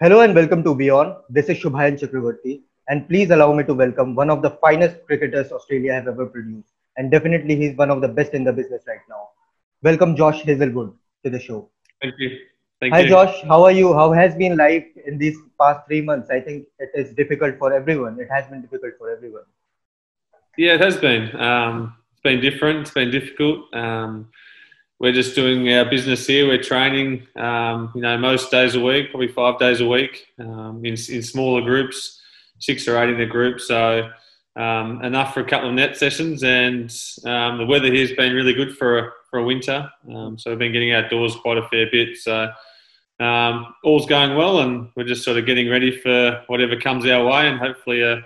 Hello and welcome to Beyond. This is Shubhayan Chakravarti, and please allow me to welcome one of the finest cricketers Australia have ever produced, and definitely he's one of the best in the business right now. Welcome Josh Hazlewood to the show. Thank you. Thank Hi you. Josh, how are you? How has been life in these past 3 months? I think it is difficult for everyone. It has been difficult for everyone. Yeah, it has been. It's been different. It's been difficult. We're just doing our business here. We're training, most days a week, probably 5 days a week, in smaller groups, 6 or 8 in a group. So enough for a couple of net sessions. And the weather here has been really good for a winter. So we've been getting outdoors quite a fair bit. So all's going well, and we're just sort of getting ready for whatever comes our way, and hopefully a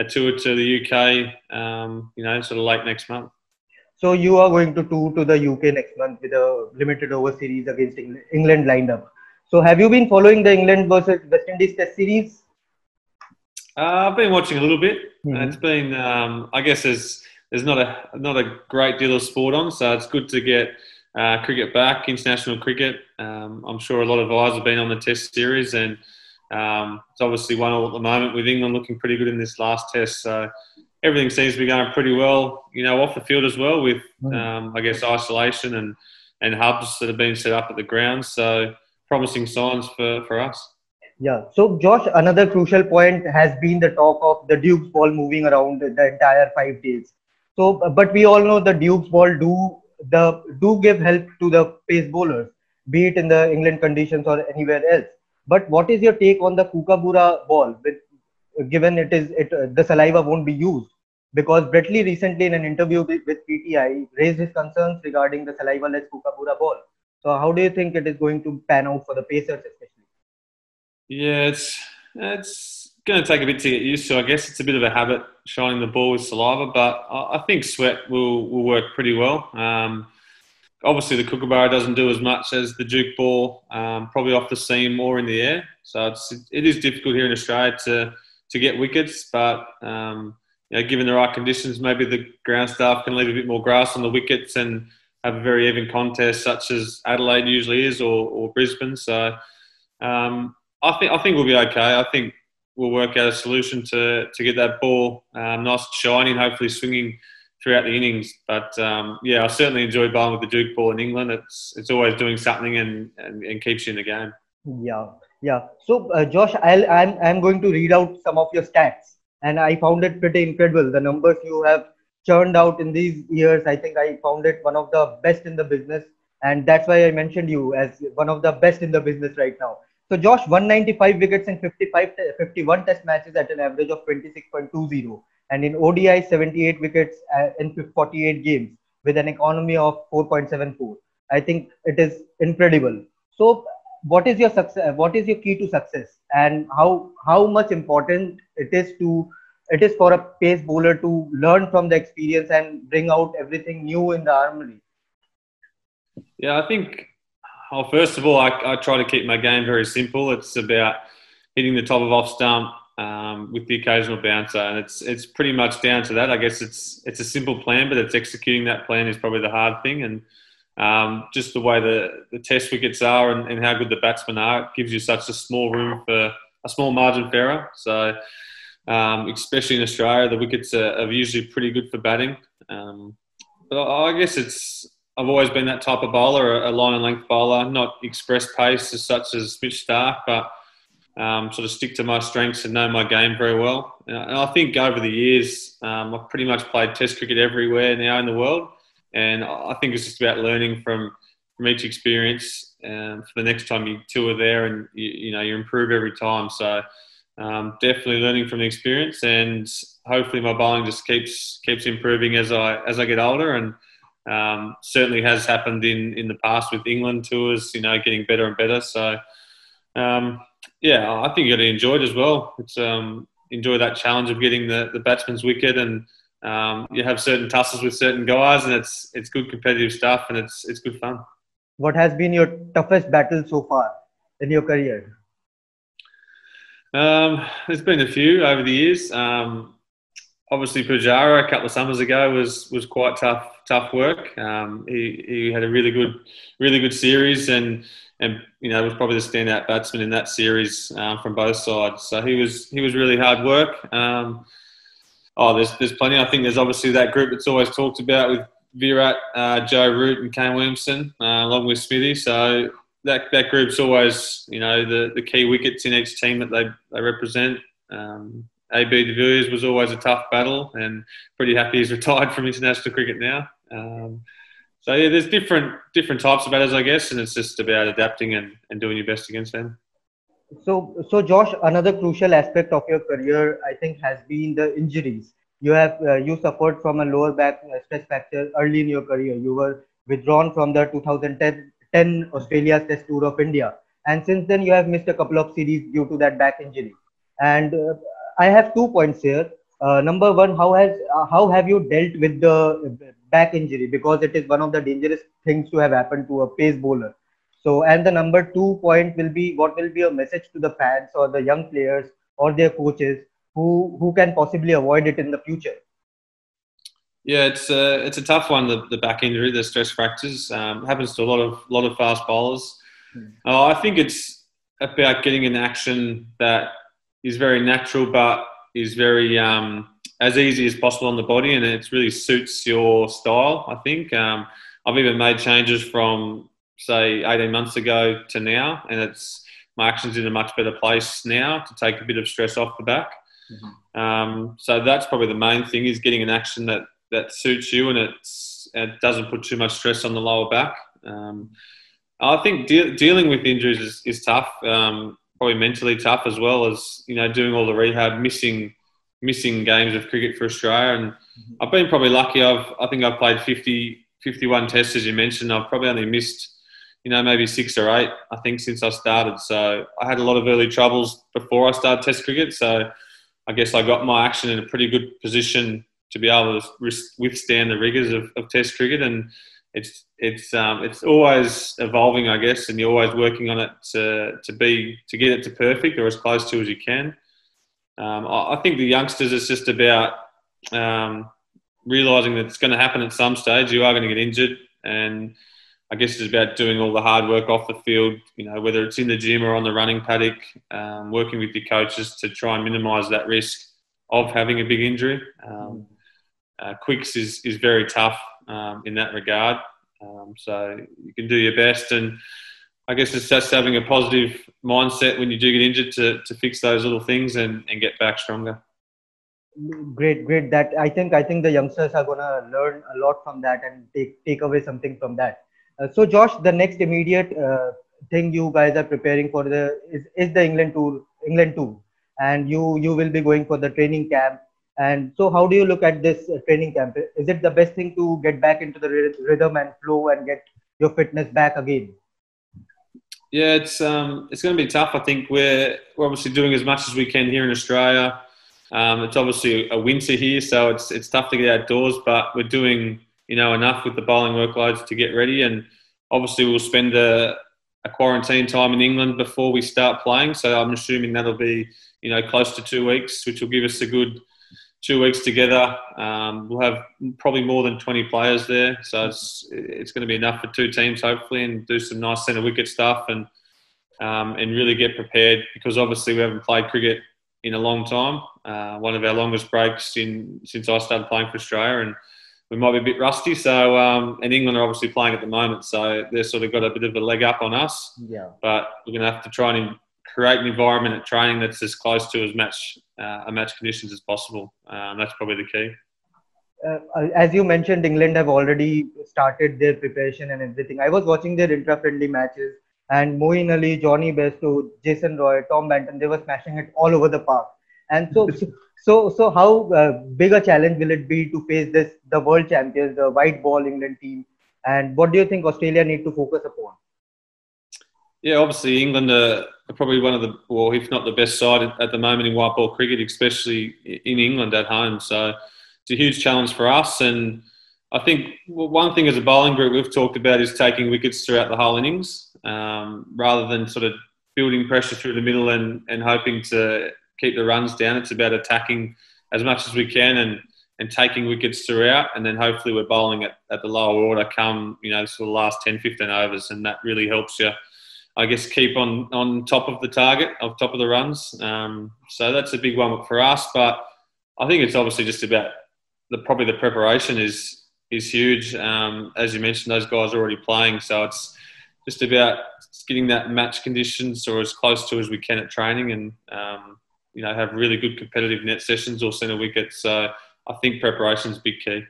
tour to the UK, sort of late next month. So you are going to tour to the UK next month with a limited over series against England lined up. So have you been following the England versus West Indies Test series? I've been watching a little bit. It's Mhm. been, I guess, there's not a great deal of sport on, so it's good to get cricket back, international cricket. I'm sure a lot of eyes have been on the Test series, and it's obviously 1-1 at the moment with England looking pretty good in this last Test. So everything seems to be going pretty well, off the field as well with, Mhm. I guess, isolation and hubs that have been set up at the ground. So promising signs for us. Yeah. So, Josh, another crucial point has been the talk of the Duke's ball moving around the entire 5 days. So, but we all know the Duke's ball do give help to the pace bowlers, be it in the England conditions or anywhere else. But what is your take on the Kookaburra ball? Given the saliva won't be used, because Bretley recently in an interview with PTI raised his concerns regarding the saliva-less Kookaburra ball. So, how do you think it is going to pan out for the Pacers, especially? Yeah, it's going to take a bit to get used to. I guess it's a bit of a habit shining the ball with saliva, but I think sweat will work pretty well. Obviously, the Kookaburra doesn't do as much as the Duke ball, probably off the seam or in the air. So it is difficult here in Australia to get wickets, but given the right conditions, maybe the ground staff can leave a bit more grass on the wickets and have a very even contest, such as Adelaide usually is, or Brisbane. So I think we'll be okay. I think we'll work out a solution to get that ball nice and shiny and hopefully swinging throughout the innings. But yeah, I certainly enjoy bowling with the Duke ball in England. It's always doing something and keeps you in the game. Yeah, yeah. So, Josh, I'm going to read out some of your stats, and I found it pretty incredible. The numbers you have churned out in these years, I think I found it one of the best in the business, and that's why I mentioned you as one of the best in the business right now. So, Josh, 195 wickets in 51 test matches at an average of 26.20, and in ODI 78 wickets in 48 games with an economy of 4.74. I think it is incredible. So, what is your success? What is your key to success, and how much important it is for a pace bowler to learn from the experience and bring out everything new in the armory? Yeah, I think. Well, first of all, I try to keep my game very simple. It's about hitting the top of off stump with the occasional bouncer, and it's pretty much down to that. I guess it's a simple plan, but it's executing that plan is probably the hard thing. And just the way the test wickets are and how good the batsmen are, it gives you such a small room for a small margin for error. So especially in Australia, the wickets are usually pretty good for batting. But I guess I've always been that type of bowler, a line and length bowler, not express pace as such as Mitch Stark, but sort of stick to my strengths and know my game very well. And I think over the years, I've pretty much played Test cricket everywhere now in the world, and I think it's just about learning from each experience. For the next time you tour there, and you improve every time. So definitely learning from the experience, and hopefully my bowling just keeps improving as I get older, and certainly has happened in the past with England tours. Getting better and better. So yeah, I think you got to enjoy it as well. It's enjoy that challenge of getting the batsman's wicket, and you have certain tussles with certain guys, and it's good competitive stuff, and it's good fun. What has been your toughest battle so far in your career? There's been a few over the years. Obviously, Pujara a couple of summers ago was quite tough work. He had a really good series, and and was probably the standout batsman in that series from both sides. So he was really hard work. There's plenty. I think there's obviously that group that's always talked about with Virat, Joe Root, and Kane Williamson, along with Smithy. So that group's always the key wickets in each team that they represent. AB de Villiers was always a tough battle, and pretty happy he's retired from international cricket now. So yeah, there's different types of batters, I guess, and it's just about adapting and doing your best against them. So Josh, another crucial aspect of your career, I think, has been the injuries. You suffered from a lower back stress fracture early in your career. You were withdrawn from the 2010 Australia Test Tour of India, and since then you have missed a couple of series due to that back injury. And I have 2 points here. Number one, how have you dealt with the back injury, because it is one of the dangerous things to have happened to a pace bowler. So, and the number 2 point will be, what will be a message to the fans or the young players or their coaches who can possibly avoid it in the future? Yeah, it's a tough one. The back injury, the stress fractures, happens to a lot of fast bowlers. I think it's about getting an action that is very natural, but is very as easy as possible on the body, and it really suits your style. I think I've even made changes from, say, 18 months ago to now, and my action's in a much better place now to take a bit of stress off the back. So that's probably the main thing, is getting an action that suits you, and it doesn't put too much stress on the lower back. I think dealing with injuries is tough, probably mentally tough, as well as doing all the rehab, missing games of cricket for Australia. And I've been probably lucky. I think I've played 51 tests, as you mentioned. I've probably only missed maybe 6 or 8, I think, since I started. So I had a lot of early troubles before I started Test cricket. So I guess I got my action in a pretty good position to be able to withstand the rigours of Test cricket. And it's always evolving, I guess, and you're always working on it to get it to perfect, or as close to as you can. I think the youngsters, it's just about realising that it's going to happen at some stage. You are going to get injured, and I guess it's about doing all the hard work off the field, whether it's in the gym or on the running paddock, working with your coaches to try and minimise that risk of having a big injury. Quicks is very tough in that regard. So you can do your best, and I guess it's just having a positive mindset when you do get injured to fix those little things and get back stronger. Great. That I think the youngsters are gonna learn a lot from that and take away something from that. So Josh, the next immediate thing you guys are preparing for is the England tour, and you will be going for the training camp. And so, how do you look at this training camp? Is it the best thing to get back into the rhythm and flow and get your fitness back again? Yeah, it's going to be tough. I think we're obviously doing as much as we can here in Australia. It's obviously a winter here, so it's tough to get outdoors, but we're doing enough with the bowling workloads to get ready. And obviously we'll spend a quarantine time in England before we start playing. So I'm assuming that'll be close to 2 weeks, which will give us a good 2 weeks together. We'll have probably more than 20 players there, so it's going to be enough for 2 teams hopefully, and do some nice centre wicket stuff and really get prepared, because obviously we haven't played cricket in a long time. One of our longest breaks since I started playing for Australia, and we might be a bit rusty. So and England are obviously playing at the moment, so they've sort of got a bit of a leg up on us. Yeah. But we're going to have to try and create an environment at training that's as close to match conditions as possible. That's probably the key. As you mentioned, England have already started their preparation and everything. I was watching their intra-friendly matches, and Moeen Ali, Johnny Bairstow, Jason Roy, Tom Banton, they were smashing it all over the park. And so how big a challenge will it be to face the world champions, the white ball England team? And what do you think Australia need to focus upon? Yeah, obviously England are probably one of the, well, if not the best side at the moment in white ball cricket, especially in England at home. So it's a huge challenge for us. And I think one thing as a bowling group we've talked about is taking wickets throughout the whole innings, rather than sort of building pressure through the middle and hoping to keep the runs down. It's about attacking as much as we can and taking wickets throughout, and then hopefully we're bowling at the lower order come, sort of last 10, 15 overs, and that really helps you I guess, keep on top of the target, of top of the runs. So that's a big one for us. But I think it's obviously just about probably the preparation is huge. As you mentioned, those guys are already playing, so it's just about getting that match conditions or as close to as we can at training, and have really good competitive net sessions or centre wickets. So I think preparation is a big key.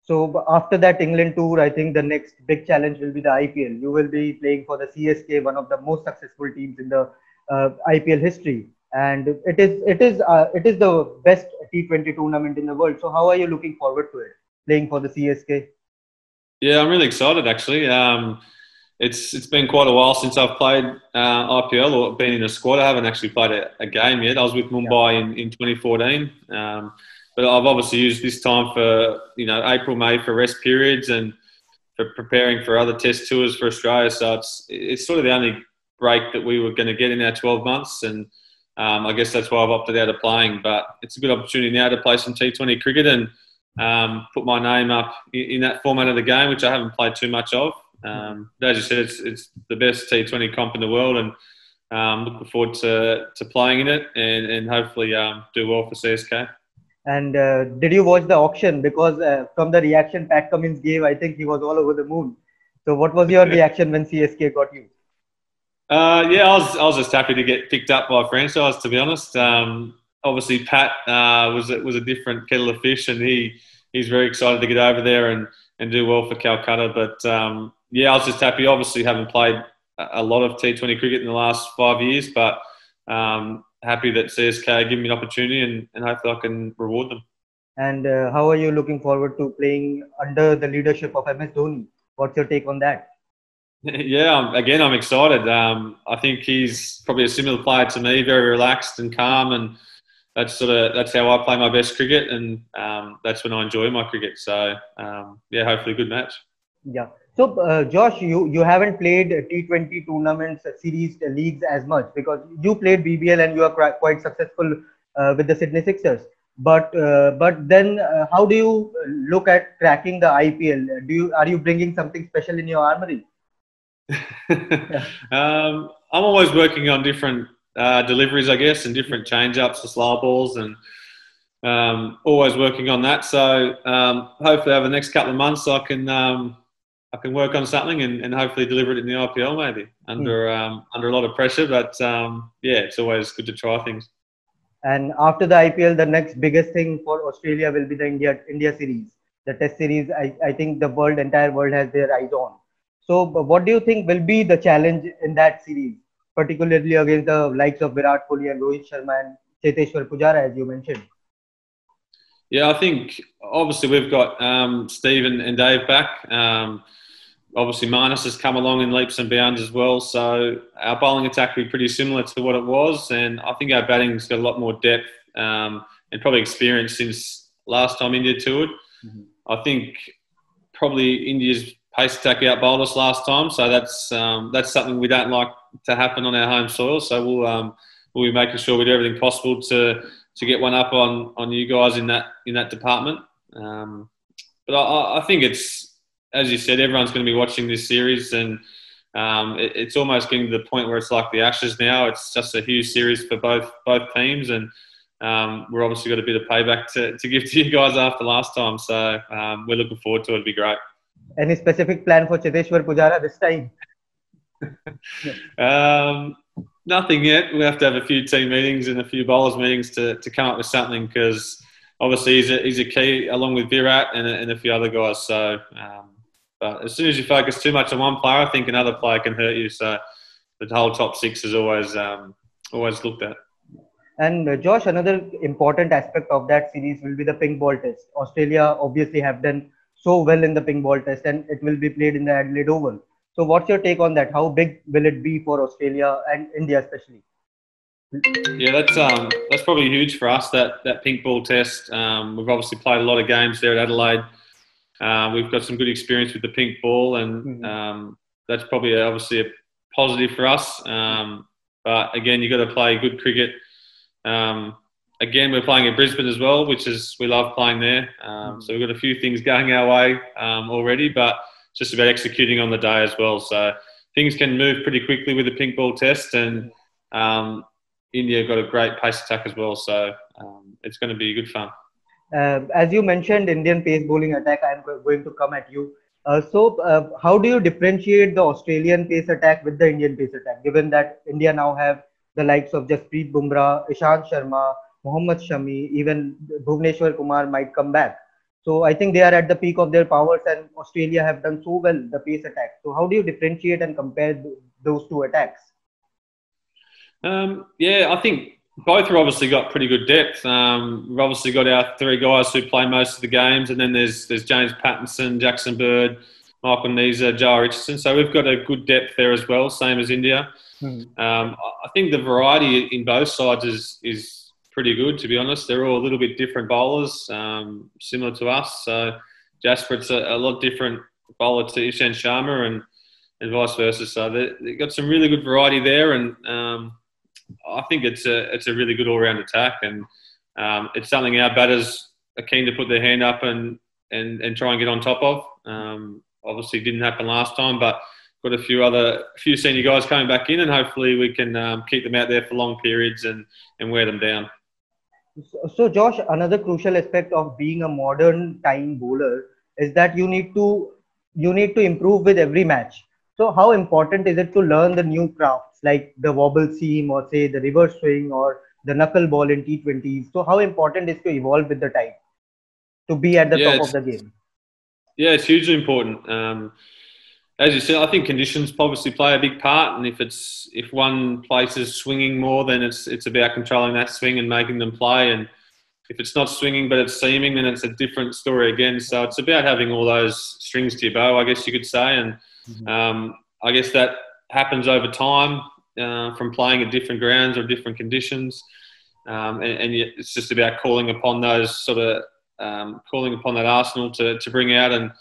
So after that England tour, I think the next big challenge will be the IPL. You will be playing for the CSK, one of the most successful teams in the IPL history, and it is the best T20 tournament in the world. So how are you looking forward to it, playing for the CSK? Yeah, I'm really excited actually. It's been quite a while since I've played IPL or been in a squad. I haven't actually played a game yet. I was with Mumbai in 2014. But I've obviously used this time for, April, May for rest periods and for preparing for other test tours for Australia. So it's sort of the only break that we were going to get in our 12 months. And I guess that's why I've opted out of playing. But it's a good opportunity now to play some T20 cricket and put my name up in that format of the game, which I haven't played too much of. But as you said, it's the best T20 comp in the world, and looking forward to playing in it and hopefully do well for CSK. And did you watch the auction? Because from the reaction Pat Cummins gave, I think he was all over the moon. So what was your reaction when CSK got you? Yeah, I was just happy to get picked up by a franchise, to be honest. Obviously, Pat was a different kettle of fish, and he's very excited to get over there and do well for Calcutta. But yeah, I was just happy. Obviously, haven't played a lot of T20 cricket in the last 5 years, but happy that CSK give me an opportunity and hopefully I can reward them. And how are you looking forward to playing under the leadership of MS Dhoni? What's your take on that? Yeah, I'm excited. I think he's probably a similar player to me, very relaxed and calm, and that's how I play my best cricket, and that's when I enjoy my cricket. So yeah, hopefully a good match. Yeah. So Josh, you haven't played T20 tournaments, series, leagues as much because you played BBL and you are quite successful with the Sydney Sixers. But then how do you look at cracking the IPL? Are you bringing something special in your armory? I'm always working on different deliveries, I guess, and different change-ups to slow balls, and always working on that. So hopefully over the next couple of months I can work on something and hopefully deliver it in the IPL maybe under a lot of pressure. But yeah, it's always good to try things. And after the IPL, the next biggest thing for Australia will be the India series, the Test series. I think the entire world has their eyes on. So, what do you think will be the challenge in that series, particularly against the likes of Virat Kohli and Rohit Sharma and Cheteshwar Pujara, as you mentioned? Yeah, I think obviously we've got Steve and Dave back. Obviously, Marnus has come along in leaps and bounds as well. So our bowling attack will be pretty similar to what it was. And I think our batting's got a lot more depth and probably experience since last time India toured. Mm-hmm. I think probably India's pace attack outbowled us last time. So that's something we don't like to happen on our home soil. So we'll be making sure we do everything possible to get one up on you guys in that department. But I think it's, as you said, everyone's going to be watching this series, and it's almost getting to the point where it's like the Ashes now. It's just a huge series for both teams, and we're obviously got a bit of payback to give to you guys after last time. So we're looking forward to it. It'll be great. Any specific plan for Cheteshwar Pujara this time? Nothing yet. We have to have a few team meetings and a few bowlers meetings to come up with something, because obviously he's a key along with Virat and a few other guys. So. But as soon as you focus too much on one player, I think another player can hurt you. So the whole top six is always looked at. And Josh, another important aspect of that series will be the pink ball test. Australia obviously have done so well in the pink ball test, and it will be played in the Adelaide Oval. So what's your take on that? How big will it be for Australia and India especially? Yeah, that's probably huge for us, that pink ball test. We've obviously played a lot of games there at Adelaide. We've got some good experience with the pink ball, and that's probably obviously a positive for us. But again, you've got to play good cricket. Again, we're playing at Brisbane as well, we love playing there. So we've got a few things going our way already, but it's just about executing on the day as well. So things can move pretty quickly with the pink ball test, and India got a great pace attack as well. So it's going to be good fun. As you mentioned, Indian pace bowling attack, going to come at you. How do you differentiate the Australian pace attack with the Indian pace attack, given that India now have the likes of Jasprit Bumrah, Ishant Sharma, Mohammad Shami, even Bhuvneshwar Kumar might come back. So I think they are at the peak of their powers, and Australia have done so well the pace attack. So how do you differentiate and compare those two attacks? Yeah, I think both have obviously got pretty good depth. We've obviously got our three guys who play most of the games, and then there's James Pattinson, Jackson Bird, Michael Neser, Joe Richardson. So we've got a good depth there as well, same as India. I think the variety in both sides is pretty good, to be honest. They're all a little bit different bowlers, similar to us. So Jasper's a lot different bowler to Ishant Sharma, and vice versa. So they've got some really good variety there, and I think it's a really good all-round attack, and it's something our batters are keen to put their hand up and try and get on top of. Obviously, it didn't happen last time, but got a few senior guys coming back in, and hopefully we can keep them out there for long periods and wear them down. So Josh, another crucial aspect of being a modern time bowler is that you need to improve with every match. So how important is it to learn the new crafts like the wobble seam, or say the reverse swing, or the knuckleball in T20s? So how important is to evolve with the time to be at the top of the game? Yeah, it's hugely important. As you said, I think conditions obviously play a big part, and if one place is swinging more, then it's about controlling that swing and making them play. And if it's not swinging but it's seaming, then it's a different story again. So it's about having all those strings to your bow, I guess you could say. And I guess that happens over time from playing at different grounds or different conditions. And it's just about calling upon those calling upon that arsenal to bring out and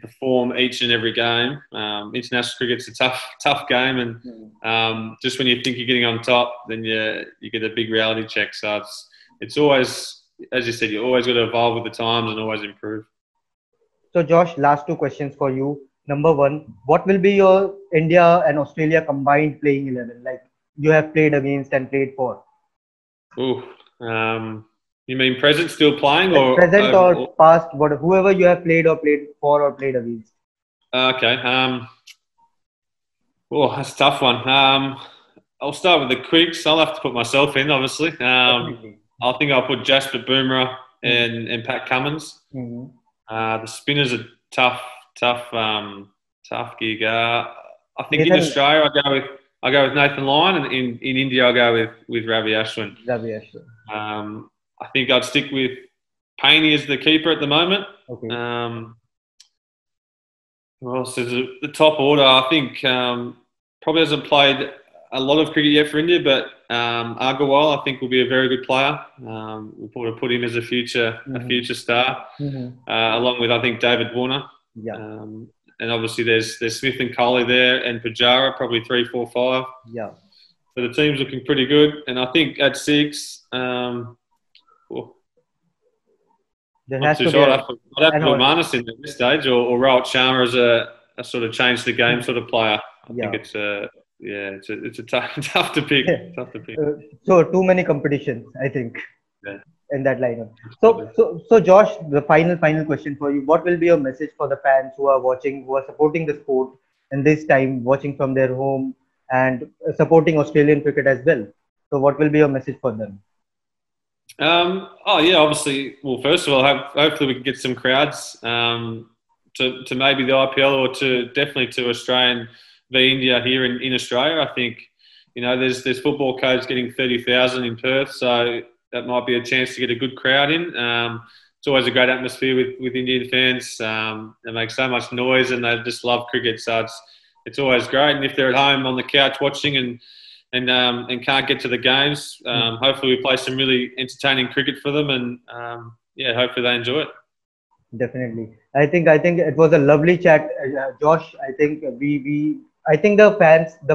perform each and every game. International cricket's a tough game, and just when you think you're getting on top, then you get a big reality check. So it's always, as you said, you always got to evolve with the times and always improve. So Josh, last two questions for you. Number one, what will be your India and Australia combined playing 11? Like you have played against and played for. You mean present still playing, or present or past? Whoever you have played or played for or played against. Okay. That's a tough one. I'll start with the quicks. I'll have to put myself in, obviously. I think I'll put Jasper Bumrah and Pat Cummins. The spinners are tough gig. I think in Australia I go with Nathan Lyon, and in India I go with Ravi Ashwin. I think I'd stick with Paine as the keeper at the moment. Okay. The top order, I think probably hasn't played a lot of cricket yet for India, but Agarwal I think will be a very good player. We'll probably put him as a future star, along with I think David Warner. Yeah. And obviously there's Smith and Kohli there, and Pujara probably 3, 4, 5. Yeah. So the team's looking pretty good, and I think at 6. There has to be. I'd have to put Marnus in at this stage, or Rohit Sharma as a sort of change the game sort of player. I think it's a tough to pick. Tough to pick. So too many competitions, I think, in that lineup. So Josh, the final question for you: what will be your message for the fans who are watching, who are supporting the sport in this time, watching from their home and supporting Australian cricket as well? So what will be your message for them? Obviously. Well, first of all, hopefully we can get some crowds to maybe the IPL, or definitely to Australian v India here in Australia. I think there's football codes getting 30,000 in Perth, so that might be a chance to get a good crowd in. It's always a great atmosphere with Indian fans. They make so much noise and they just love cricket, so it's always great. And if they're at home on the couch watching and can't get to the games, hopefully we play some really entertaining cricket for them, and hopefully they enjoy it. Definitely. I think it was a lovely chat, Josh. I think I think the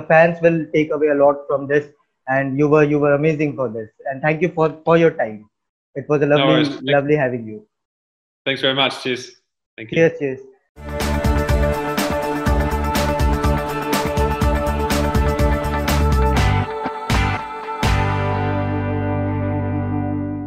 fans will take away a lot from this, and you were amazing for this. And thank you for your time. It was a lovely having you. Thanks very much. Cheers. Thank you. Cheers.